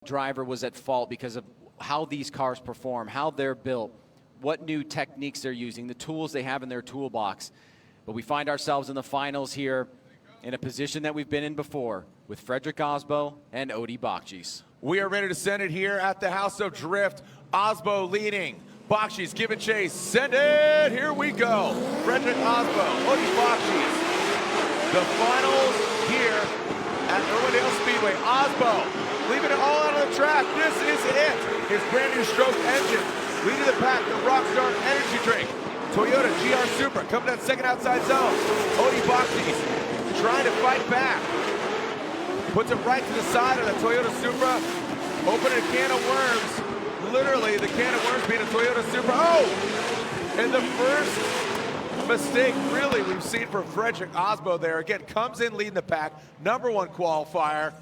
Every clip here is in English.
driver was at fault because of how these cars perform, how they're built, what new techniques they're using, the tools they have in their toolbox. But we find ourselves in the finals here in a position that we've been in before with Fredrik Asbo and Odi Bakcis. We are ready to send it here at the House of Drift. Asbo leading. Bakcis giving chase. Send it. Here we go. Fredrik Asbo, Odi Bakcis. The finals here at Irwindale Speedway. Asbo leaving it all out of the track. This is it. His brand new stroke engine. Leading the pack, the Rockstar Energy Drink. Toyota GR Supra coming that second outside zone. Odi Bakcis trying to fight back. Puts it right to the side of the Toyota Supra. Opening a can of worms. Literally, the can of worms being a Toyota Supra. Oh! And the first mistake, really, we've seen from Fredrik Asbo there. Again, comes in leading the pack. #1 qualifier.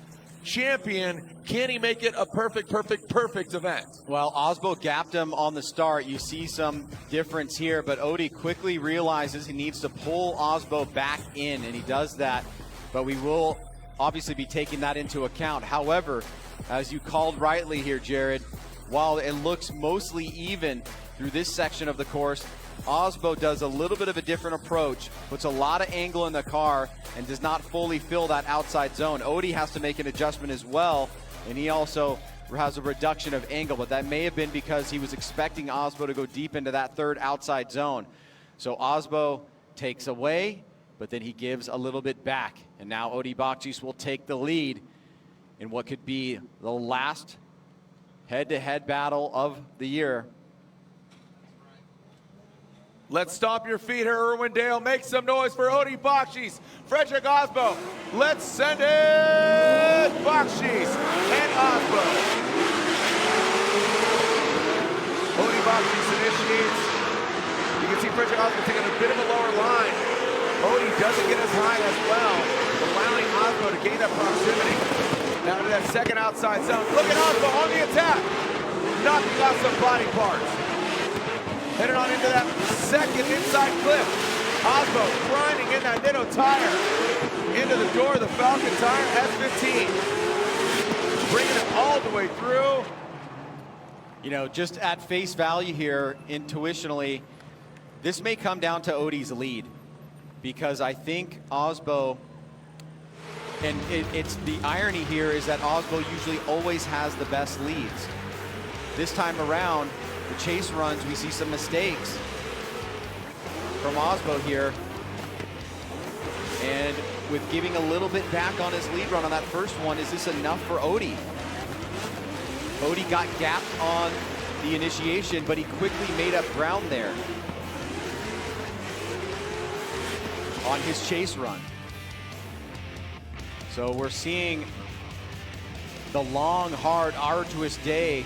Champion. Can he make it a perfect event? Well, Asbo gapped him on the start. You see some difference here, but Odi quickly realizes he needs to pull Asbo back in, and he does that. But we will obviously be taking that into account. However, as you called rightly here, Jared, while it looks mostly even through this section of the course, Asbo does a little bit of a different approach, puts a lot of angle in the car, and does not fully fill that outside zone. Odi has to make an adjustment as well, and he also has a reduction of angle, but that may have been because he was expecting Asbo to go deep into that third outside zone. So Asbo takes away, but then he gives a little bit back, and now Odi Bakcis will take the lead in what could be the last head-to-head battle of the year. Let's stomp your feet here, Irwindale. Make some noise for Odi Bakcis. Fredrik Asbo. Let's send it. Bakcis and Asbo. Odi Bakcis initiates. You can see Fredrik Asbo taking a bit of a lower line. Odi doesn't get as high as well, allowing Asbo to gain that proximity. Now to that second outside zone. Look at Asbo on the attack. Knocking out some body parts. Headed on into that second inside clip. Asbo grinding in that Nitto tire. Into the door of the Falken tire S15. Bringing it all the way through. You know, just at face value here, intuitionally, this may come down to Odi's lead. Because I think Asbo, and it's the irony here is that Asbo usually always has the best leads. This time around, the chase runs, we see some mistakes from Asbo here. And with giving a little bit back on his lead run on that first one, is this enough for Odi? Odi got gapped on the initiation, but he quickly made up ground there on his chase run. So we're seeing the long, hard, arduous day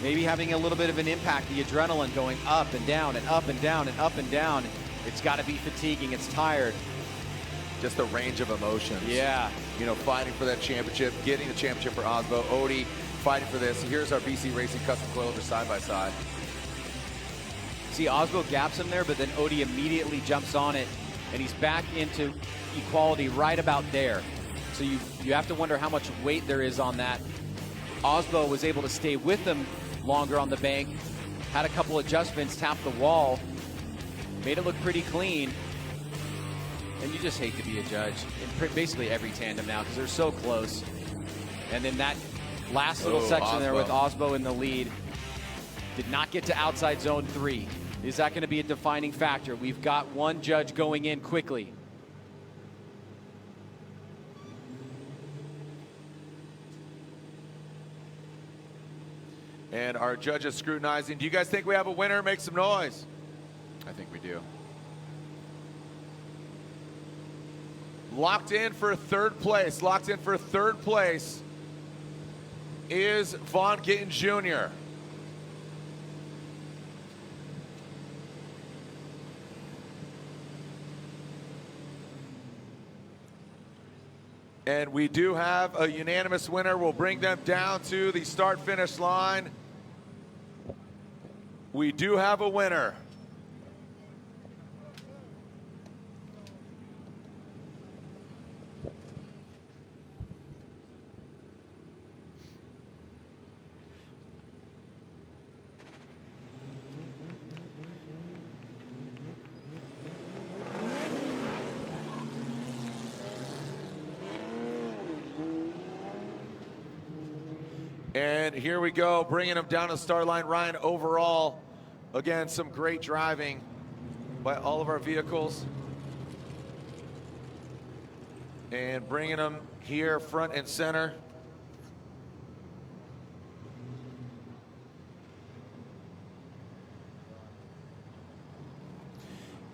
maybe having a little bit of an impact, the adrenaline going up and down and up and down and up and down. It's got to be fatiguing, it's tired. Just the range of emotions. Yeah. You know, fighting for that championship, getting the championship for Asbo. Odi fighting for this. Here's our BC Racing custom coilover side by side. See, Asbo gaps him there, but then Odi immediately jumps on it, and he's back into equality right about there. So you have to wonder how much weight there is on that. Asbo was able to stay with him longer on the bank, had a couple adjustments, tapped the wall, made it look pretty clean. And you just hate to be a judge in basically every tandem now because they're so close. And then that last little section there with Asbo in the lead did not get to outside zone 3. Is that going to be a defining factor? We've got one judge going in quickly. And our judges scrutinizing. Do you guys think we have a winner? Make some noise. I think we do. Locked in for third place. Locked in for third place is Vaughn Gittin Jr. And we do have a unanimous winner. We'll bring them down to the start-finish line. We do have a winner. And here we go, bringing him down to the start line. Ryan, overall, again, some great driving by all of our vehicles. And bringing them here front and center.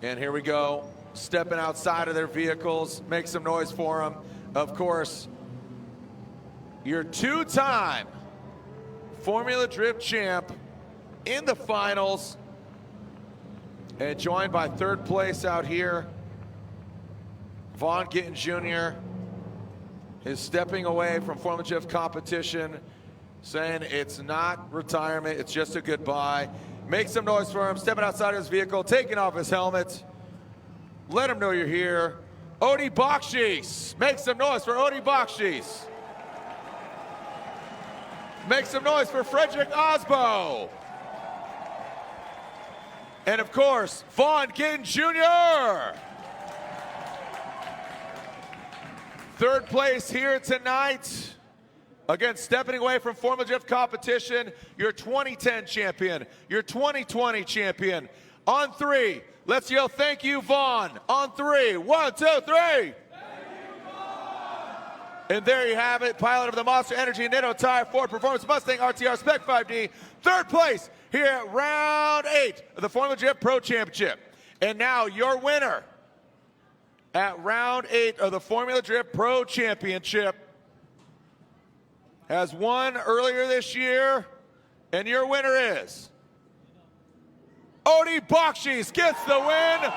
And here we go, stepping outside of their vehicles. Make some noise for them. Of course, your two-time Formula Drift champ in the finals, and joined by third place out here, Vaughn Gittin Jr. is stepping away from Formula Drift competition, saying it's not retirement, it's just a goodbye. Make some noise for him, stepping outside of his vehicle, taking off his helmet. Let him know you're here. Odie Bakshies. Make some noise for Odie Bakshies. Make some noise for Frederick Osbo. And of course, Vaughn Gittin Jr. Third place here tonight. Again, stepping away from Formula Drift competition, your 2010 champion, your 2020 champion. On three, let's yell thank you, Vaughn. On three, 1, 2, 3. And there you have it, pilot of the Monster Energy Nitto Tire Ford Performance Mustang RTR Spec 5D. Third place here at round 8 of the Formula Drift Pro Championship. And now your winner at round 8 of the Formula Drift Pro Championship has won earlier this year, and your winner is Odie Bakshies gets the win.